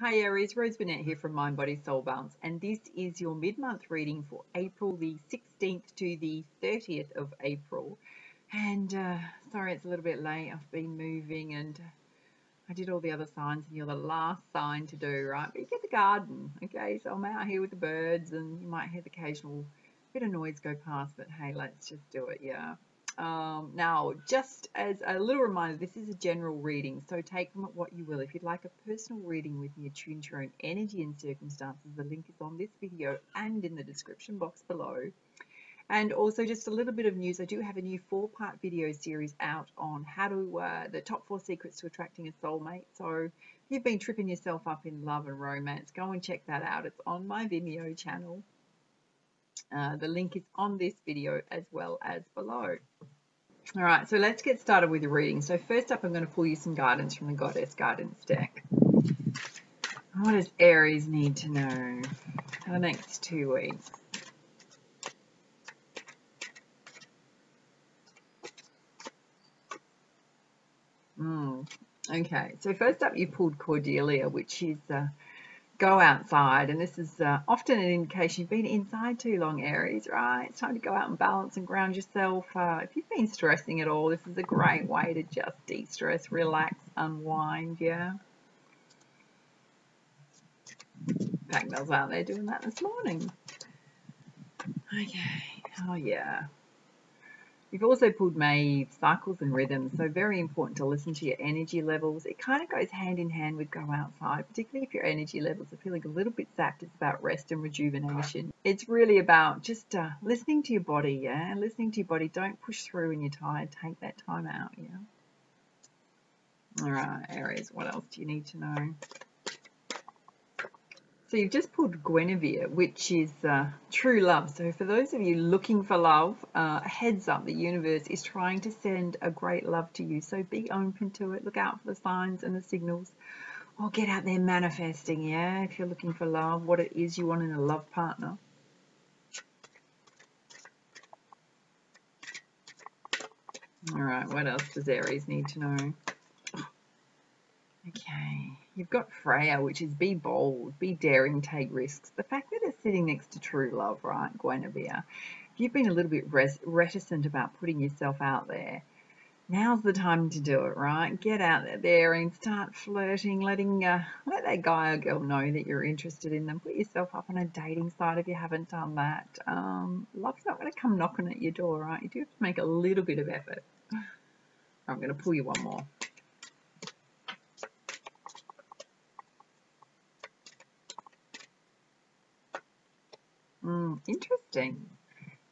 Hi Aries, Rose Burnett here from Mind, Body, Soul Balance, and this is your mid-month reading for April the 16th to the 30th of April. And sorry it's a little bit late, I've been moving and I did all the other signs and you're the last sign to do, right? But you get the garden, okay? So I'm out here with the birds and you might hear the occasional bit of noise go past, but hey, let's just do it, yeah. Now, just as a little reminder, this is a general reading, so take from it what you will. If you'd like a personal reading with me attuned to your own energy and circumstances, the link is on this video and in the description box below. And also just a little bit of news, I do have a new 4-part video series out on how to, the top 4 secrets to attracting a soulmate. So if you've been tripping yourself up in love and romance, go and check that out. It's on my Vimeo channel. The link is on this video as well as below. All right, so let's get started with the reading. So first up, I'm going to pull you some guidance from the Goddess Guidance deck. What does Aries need to know for the next 2 weeks? Okay, so first up you pulled Cordelia, which is go outside, and this is often an indication you've been inside too long, Aries, right? It's time to go out and balance and ground yourself. If you've been stressing at all, this is a great way to just de-stress, relax, unwind, yeah? In fact, I was out there doing that this morning. Okay, oh yeah. You've also pulled Maeve, cycles and rhythms, so very important to listen to your energy levels. It kind of goes hand in hand with go outside, particularly if your energy levels are feeling a little bit zapped. It's about rest and rejuvenation. It's really about just listening to your body, yeah? Listening to your body. Don't push through when you're tired. Take that time out, yeah? All right, Aries, what else do you need to know? So you've just pulled Guinevere, which is true love. So for those of you looking for love, heads up, the universe is trying to send a great love to you. So be open to it. Look out for the signs and the signals. Or get out there manifesting, yeah, if you're looking for love, what it is you want in a love partner. All right, what else does Aries need to know? Okay, you've got Freya, which is be bold, be daring, take risks. The fact that it's sitting next to true love, right, Guinevere, if you've been a little bit reticent about putting yourself out there, now's the time to do it, right? Get out there and start flirting, let that guy or girl know that you're interested in them. Put yourself up on a dating site if you haven't done that. Love's not going to come knocking at your door, right? You do have to make a little bit of effort. I'm going to pull you one more. Interesting.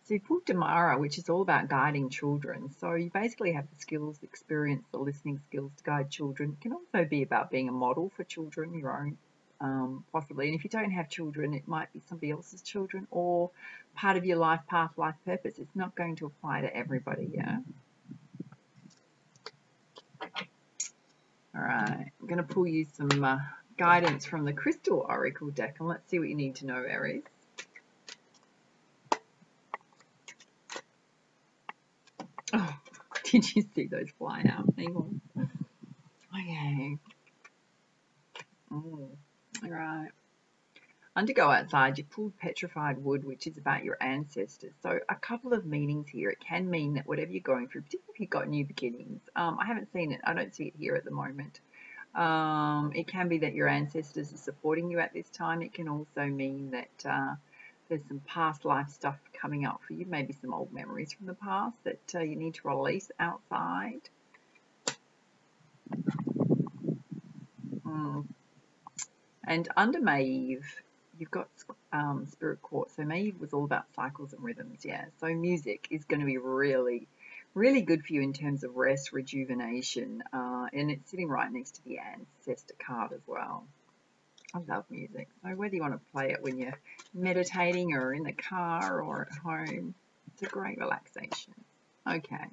So you pulled Damara, which is all about guiding children. So you basically have the skills, the experience, the listening skills to guide children. It can also be about being a model for children, your own, possibly. And if you don't have children, it might be somebody else's children or part of your life path, life purpose. It's not going to apply to everybody, yeah? All right, I'm going to pull you some guidance from the Crystal Oracle deck, and let's see what you need to know, Aries. Oh, did you see those fly out? Hang on. Okay. All right. Under go outside, you pulled petrified wood, which is about your ancestors. So a couple of meanings here. It can mean that whatever you're going through, particularly if you've got new beginnings, I haven't seen it. I don't see it here at the moment. It can be that your ancestors are supporting you at this time. It can also mean that there's some past life stuff coming up for you, maybe some old memories from the past that you need to release outside. And under Maeve, you've got Spirit Quartz. So Maeve was all about cycles and rhythms, yeah. So music is going to be really, really good for you in terms of rest, rejuvenation, and it's sitting right next to the Ancestor card as well. I love music. So whether you want to play it when you're meditating or in the car or at home, it's a great relaxation. Okay.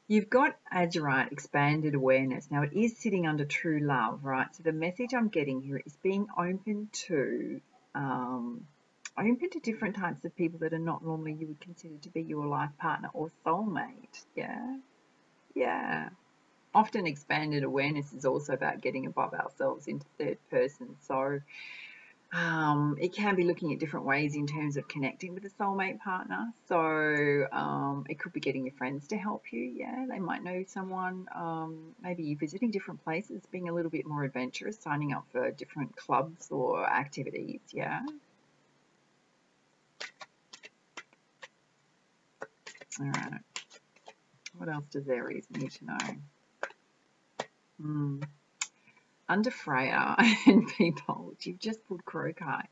You've got Azurite, expanded awareness. Now it is sitting under true love, right? So the message I'm getting here is being open to different types of people that are not normally you would consider to be your life partner or soulmate. Yeah. Often expanded awareness is also about getting above ourselves into third person. So it can be looking at different ways in terms of connecting with a soulmate partner. So it could be getting your friends to help you. Yeah, they might know someone. Maybe you're visiting different places, being a little bit more adventurous, signing up for different clubs or activities. Yeah. All right. What else does Aries need to know? Under Freya and people, you've just pulled Crokai.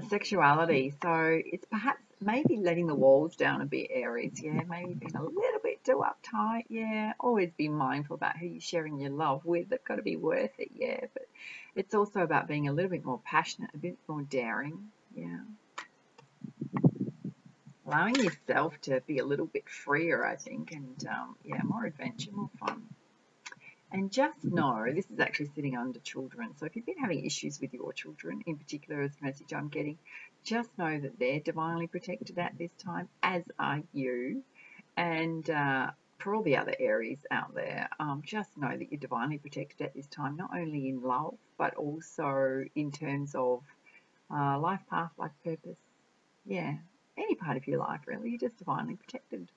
Sexuality. So it's perhaps maybe letting the walls down a bit, Aries. Yeah, maybe being a little bit too uptight. Yeah, always be mindful about who you're sharing your love with. They've got to be worth it. Yeah, but it's also about being a little bit more passionate, a bit more daring. Yeah. Allowing yourself to be a little bit freer, I think, and yeah, more adventure, more fun. And just know, this is actually sitting under children. So if you've been having issues with your children, in particular, as the message I'm getting, just know that they're divinely protected at this time, as are you. And for all the other Aries out there, just know that you're divinely protected at this time, not only in love, but also in terms of life path, life purpose. Yeah, any part of your life, really. You're just divinely protected.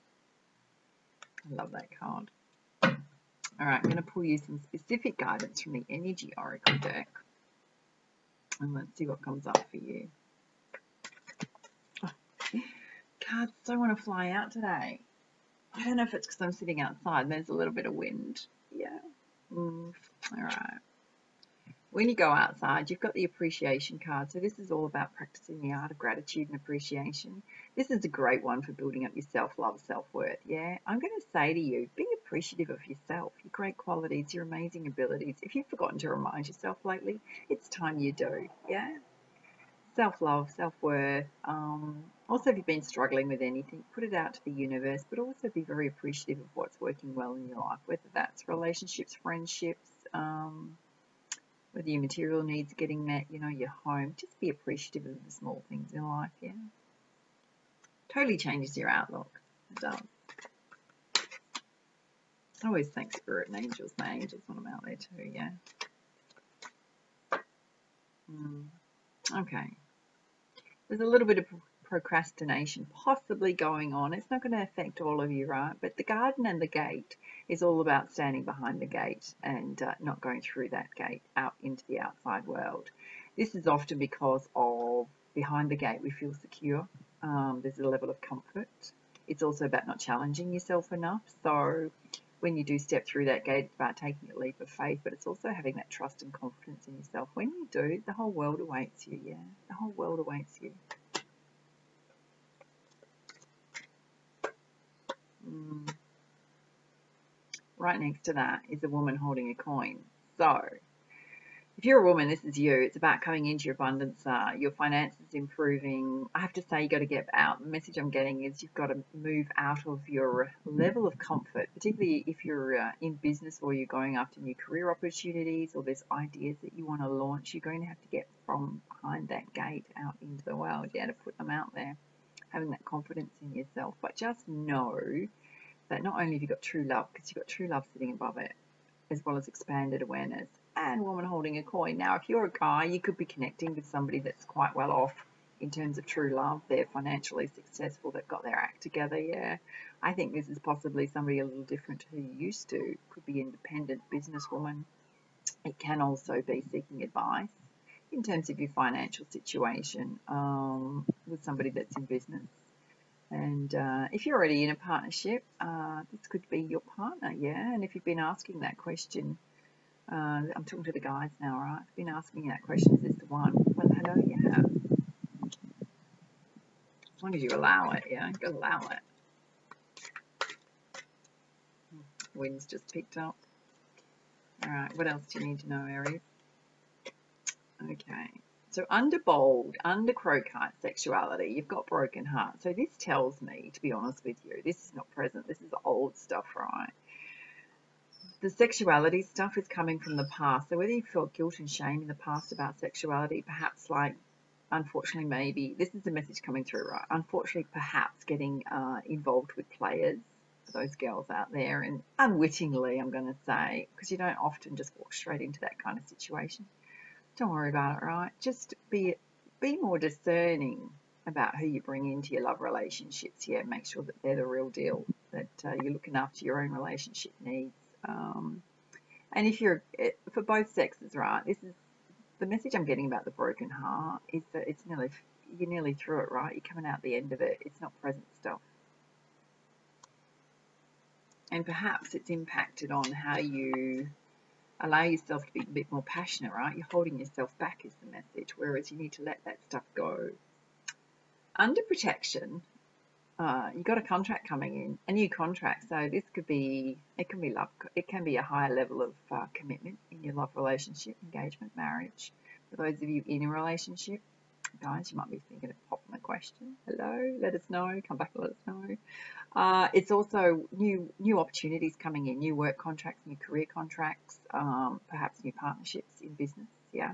I love that card. All right, I'm going to pull you some specific guidance from the Energy Oracle deck. And let's see what comes up for you. Oh, cards don't want to fly out today. I don't know if it's because I'm sitting outside. There's a little bit of wind. Yeah. All right. When you go outside, you've got the appreciation card. So this is all about practicing the art of gratitude and appreciation. This is a great one for building up your self-love, self-worth. Yeah, I'm going to say to you, be appreciative of yourself, your great qualities, your amazing abilities. If you've forgotten to remind yourself lately, it's time you do. Yeah, self-love, self-worth. Also, if you've been struggling with anything, put it out to the universe, but also be very appreciative of what's working well in your life, whether that's relationships, friendships, whether your material needs are getting met, you know, your home. Just be appreciative of the small things in life, yeah. Totally changes your outlook. It does. I always thank Spirit and Angels, my angels, when I'm out there too, yeah. Okay. There's a little bit of procrastination possibly going on. It's not going to affect all of you, right? But the garden and the gate is all about standing behind the gate and not going through that gate out into the outside world. This is often because of behind the gate we feel secure. There's a level of comfort. It's also about not challenging yourself enough. So when you do step through that gate, it's about taking a leap of faith, but it's also having that trust and confidence in yourself. When you do, the whole world awaits you, yeah? The whole world awaits you. Right next to that is a woman holding a coin. So if you're a woman, this is you. It's about coming into your abundance, your finances improving. I have to say, you've got to get out. The message I'm getting is you've got to move out of your level of comfort, particularly if you're in business or you're going after new career opportunities or there's ideas that you want to launch. You're going to have to get from behind that gate out into the world, yeah, to put them out there, having that confidence in yourself. But just know that not only have you got true love, because you've got true love sitting above it, as well as expanded awareness, and woman holding a coin. Now, if you're a guy, you could be connecting with somebody that's quite well off in terms of true love. They're financially successful. They've got their act together, yeah. I think this is possibly somebody a little different to who you used to. Could be independent businesswoman. It can also be seeking advice in terms of your financial situation with somebody that's in business. And if you're already in a partnership, this could be your partner, yeah? And if you've been asking that question, I'm talking to the guys now, right? I've been asking that question, is this the one? Well, hello, yeah. As long as you allow it, yeah? You've got to allow it. Wind's just picked up. All right, what else do you need to know, Aries? Okay. So under bold, under Crokai sexuality, you've got broken heart. So this tells me, to be honest with you, this is not present. This is old stuff, right? The sexuality stuff is coming from the past. So whether you felt guilt and shame in the past about sexuality, perhaps like, unfortunately, maybe, this is the message coming through, right? Unfortunately, perhaps getting involved with players for those girls out there, and unwittingly, I'm going to say, because you don't often just walk straight into that kind of situation. Don't worry about it, right? Just be more discerning about who you bring into your love relationships. Yeah, make sure that they're the real deal, that you're looking after your own relationship needs. And if you're, for both sexes, right, this is the message I'm getting about the broken heart, is that you're nearly through it, right? You're coming out the end of it. It's not present stuff. And perhaps it's impacted on how you allow yourself to be a bit more passionate, right? You're holding yourself back is the message, whereas you need to let that stuff go. Under protection, you got a contract coming in, a new contract. So this could be, it can be love, it can be a higher level of commitment in your love relationship, engagement, marriage. For those of you in a relationship, guys, you might be thinking of popping a question. Hello, let us know. Come back and let us know. It's also new opportunities coming in, new work contracts, new career contracts, perhaps new partnerships in business. Yeah.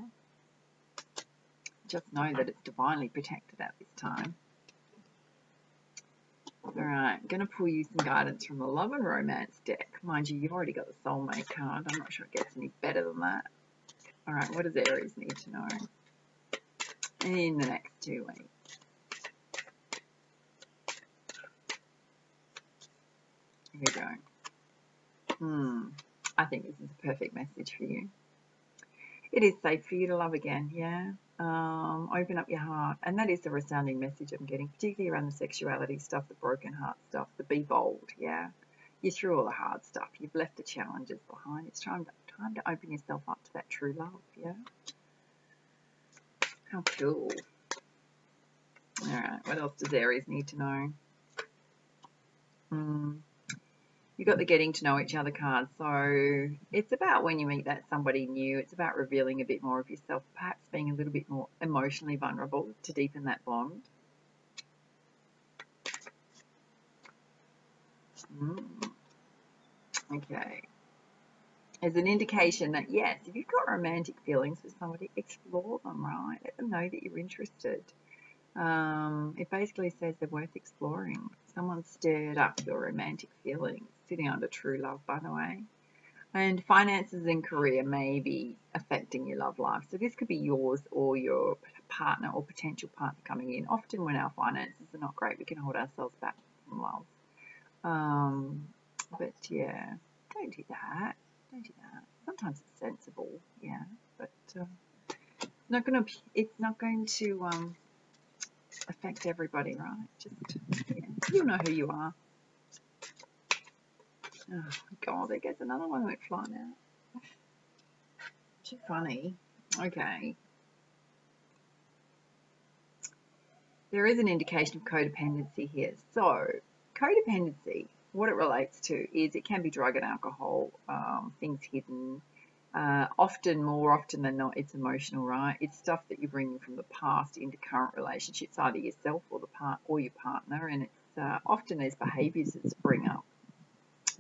Just know that it's divinely protected at this time. All right, I'm going to pull you some guidance from the Love and Romance deck. Mind you, you've already got the Soulmate card. I'm not sure it gets any better than that. All right, what does Aries need to know in the next 2 weeks? Here we go. I think this is a perfect message for you. It is safe for you to love again, yeah? Open up your heart. And that is the resounding message I'm getting, particularly around the sexuality stuff, the broken heart stuff, the be bold, yeah? You're through all the hard stuff. You've left the challenges behind. It's time to open yourself up to that true love, yeah? How cool. All right, what else does Aries need to know? You've got the getting to know each other card. So it's about when you meet that somebody new, it's about revealing a bit more of yourself, perhaps being a little bit more emotionally vulnerable to deepen that bond. Okay. There's an indication that, yes, if you've got romantic feelings for somebody, explore them, right? Let them know that you're interested. It basically says they're worth exploring. Someone stirred up your romantic feelings, sitting under true love, by the way. And finances and career may be affecting your love life. So this could be yours or your partner or potential partner coming in. Often when our finances are not great, we can hold ourselves back from love. But yeah, don't do that. Don't do that. Sometimes it's sensible, yeah, but it's not going to affect everybody, right? Just, yeah, you'll know who you are. Oh God, there goes another one that went flying out. Too funny. Okay. There is an indication of codependency here. So codependency, what it relates to is it can be drug and alcohol, things hidden. More often than not, it's emotional, right? It's stuff that you're bringing from the past into current relationships, either yourself or your partner, and it's often there's behaviours that spring up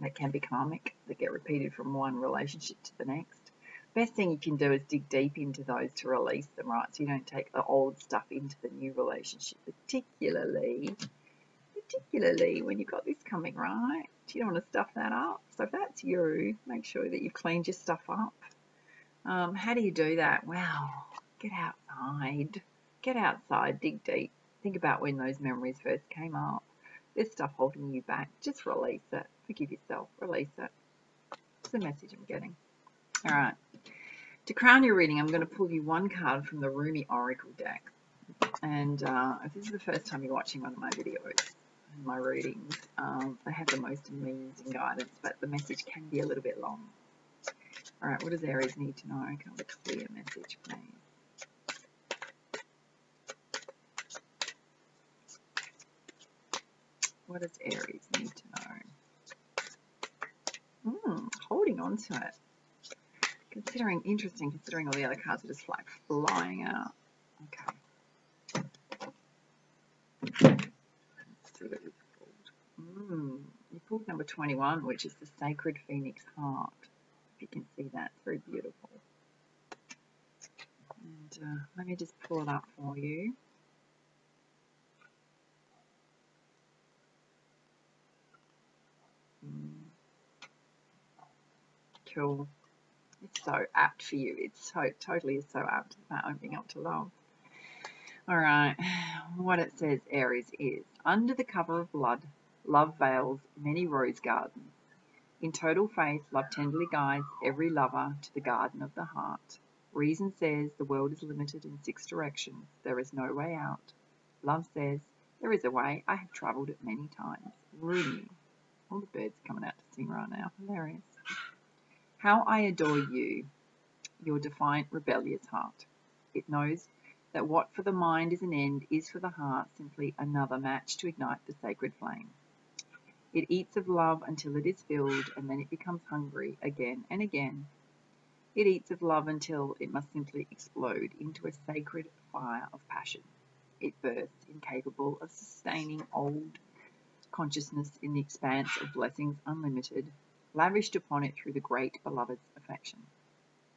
that can be karmic, that get repeated from one relationship to the next. Best thing you can do is dig deep into those to release them, right? So you don't take the old stuff into the new relationship, particularly when you've got this coming, right? You don't want to stuff that up. So if that's you, make sure that you've cleaned your stuff up. How do you do that? Well, get outside. Get outside, dig deep. Think about when those memories first came up. There's stuff holding you back. Just release it. Forgive yourself. Release it. That's the message I'm getting. All right. To crown your reading, I'm going to pull you one card from the Rumi Oracle deck. And if this is the first time you're watching one of my videos, my readings, they have the most amazing guidance, but the message can be a little bit long. All right, what does Aries need to know? Can I have a clear message, please? What does Aries need to know? Holding on to it. Considering all the other cards are just like flying out. Okay. Let's see what you've pulled. You pulled number 21, which is the Sacred Phoenix Heart. If you can see that, it's very beautiful. And let me just pull it up for you. Cool. It's so apt for you. It's so totally is so apt about opening up to love. All right. What it says, Aries, is under the cover of blood, love veils many rose gardens. In total faith, love tenderly guides every lover to the garden of the heart. Reason says the world is limited in 6 directions. There is no way out. Love says there is a way. I have travelled it many times. Rudy. All the birds coming out to sing right now. Hilarious. How I adore you, your defiant, rebellious heart. It knows that what for the mind is an end is for the heart simply another match to ignite the sacred flame. It eats of love until it is filled, and then it becomes hungry again and again. It eats of love until it must simply explode into a sacred fire of passion. It bursts, incapable of sustaining old consciousness in the expanse of blessings unlimited, lavished upon it through the great beloved's affection.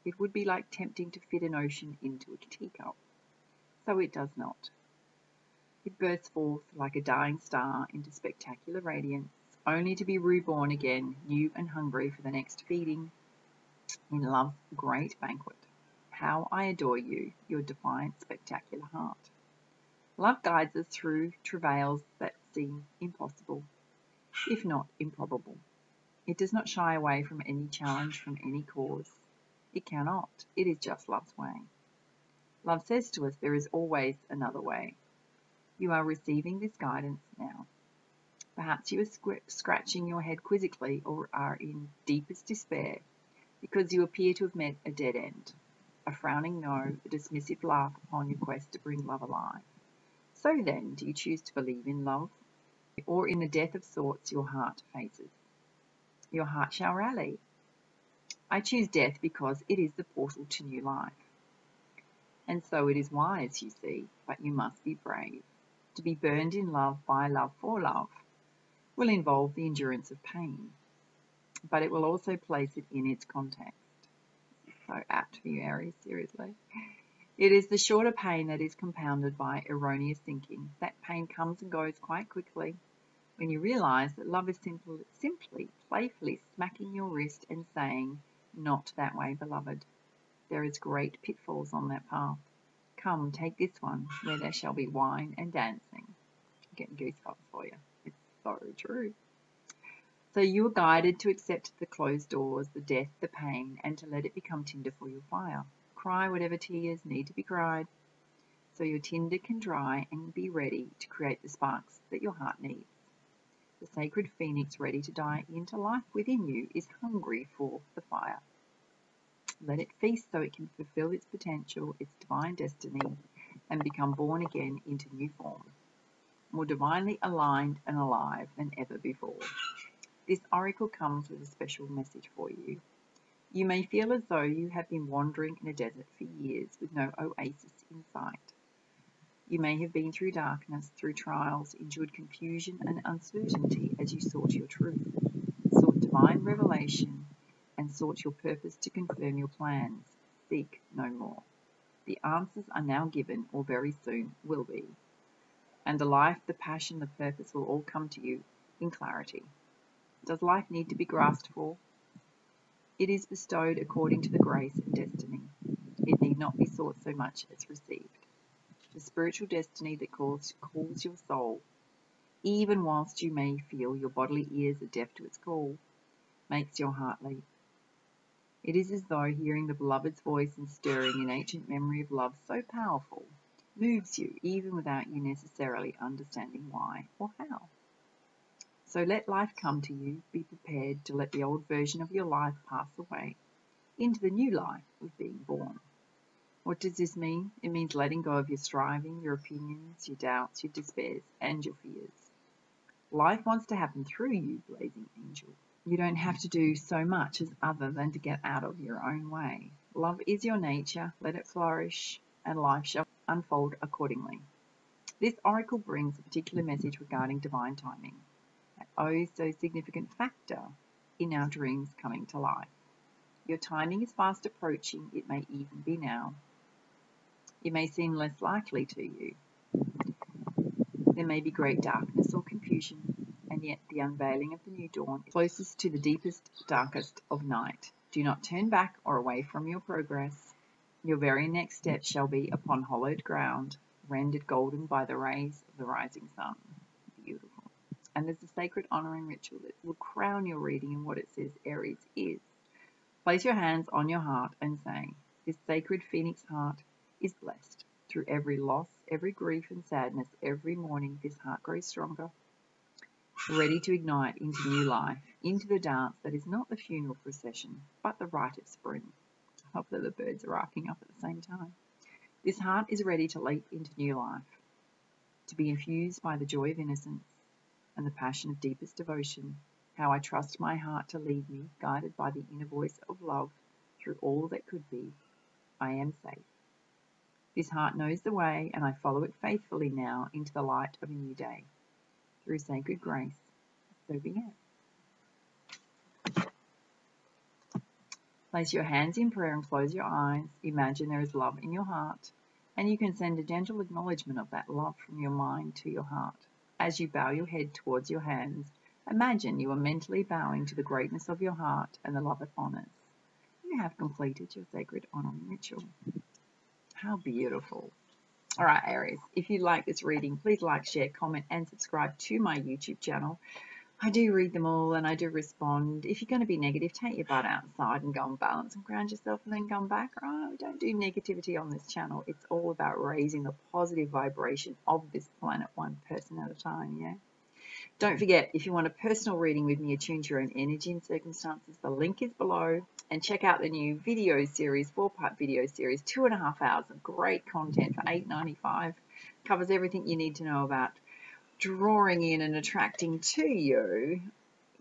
It would be like attempting to fit an ocean into a teacup. So it does not. It bursts forth like a dying star into spectacular radiance, only to be reborn again, new and hungry for the next feeding in love's great banquet. How I adore you, your defiant, spectacular heart. Love guides us through travails that seem impossible, if not improbable. It does not shy away from any challenge, from any cause. It cannot. It is just love's way. Love says to us there is always another way. You are receiving this guidance now. Perhaps you are scratching your head quizzically or are in deepest despair because you appear to have met a dead end, a frowning no, a dismissive laugh upon your quest to bring love alive. So then, do you choose to believe in love or in the death of sorts your heart faces? Your heart shall rally. I choose death because it is the portal to new life. And so it is wise, you see, but you must be brave. To be burned in love by love for love will involve the endurance of pain, but it will also place it in its context. So apt for you, Aries, seriously. It is the shorter pain that is compounded by erroneous thinking. That pain comes and goes quite quickly when you realize that love is simply playfully smacking your wrist and saying, not that way, beloved. There is great pitfalls on that path. Come, take this one, where there shall be wine and dancing. I'm getting goosebumps for you. It's so true. So you are guided to accept the closed doors, the death, the pain, and to let it become tinder for your fire. Cry whatever tears need to be cried, so your tinder can dry and be ready to create the sparks that your heart needs. The sacred phoenix ready to die into life within you is hungry for the fire. Let it feast so it can fulfill its potential, its divine destiny, and become born again into new form, more divinely aligned and alive than ever before. This oracle comes with a special message for you. You may feel as though you have been wandering in a desert for years with no oasis in sight. You may have been through darkness, through trials, endured confusion and uncertainty as you sought your truth, sought divine revelation, and sought your purpose to confirm your plans. Seek no more. The answers are now given, or very soon will be. And the life, the passion, the purpose will all come to you in clarity. Does life need to be grasped for? It is bestowed according to the grace and destiny. It need not be sought so much as received. The spiritual destiny that calls your soul, even whilst you may feel your bodily ears are deaf to its call, makes your heart leap. It is as though hearing the beloved's voice and stirring an ancient memory of love so powerful moves you even without you necessarily understanding why or how. So let life come to you. Be prepared to let the old version of your life pass away into the new life of being born. What does this mean? It means letting go of your striving, your opinions, your doubts, your despairs, and your fears. Life wants to happen through you, blazing angel. You don't have to do so much as other than to get out of your own way. Love is your nature. Let it flourish, and life shall unfold accordingly. This oracle brings a particular message regarding divine timing, an oh so significant factor in our dreams coming to life. Your timing is fast approaching. It may even be now. It may seem less likely to you. There may be great darkness or confusion, and yet the unveiling of the new dawn is closest to the deepest, darkest of night. Do not turn back or away from your progress. Your very next step shall be upon hollowed ground, rendered golden by the rays of the rising sun. Beautiful. And there's a sacred honoring ritual that will crown your reading in what it says Aries is. Place your hands on your heart and say, this sacred phoenix heart is blessed. Through every loss, every grief and sadness, every morning this heart grows stronger, ready to ignite into new life, into the dance that is not the funeral procession, but the rite of spring. I hope that the birds are arcing up at the same time. This heart is ready to leap into new life, to be infused by the joy of innocence and the passion of deepest devotion. How I trust my heart to lead me, guided by the inner voice of love through all that could be. I am safe. This heart knows the way, and I follow it faithfully now into the light of a new day. Through sacred grace, so be it. Place your hands in prayer and close your eyes. Imagine there is love in your heart, and you can send a gentle acknowledgement of that love from your mind to your heart. As you bow your head towards your hands, imagine you are mentally bowing to the greatness of your heart and the love it honors. You have completed your sacred honoring ritual. How beautiful. All right, Aries, if you like this reading, please like, share, comment, and subscribe to my YouTube channel. I do read them all and I do respond. If you're going to be negative, take your butt outside and go and balance and ground yourself and then come back. Right? We don't do negativity on this channel. It's all about raising the positive vibration of this planet one person at a time, yeah? Don't forget, if you want a personal reading with me attuned to your own energy and circumstances, the link is below. And check out the new video series, 4-part video series, 2.5 hours of great content for $8.95. Covers everything you need to know about drawing in and attracting to you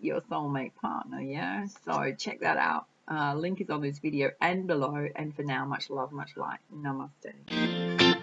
your soulmate partner, yeah? So check that out. Link is on this video and below. And for now, much love, much light. Namaste.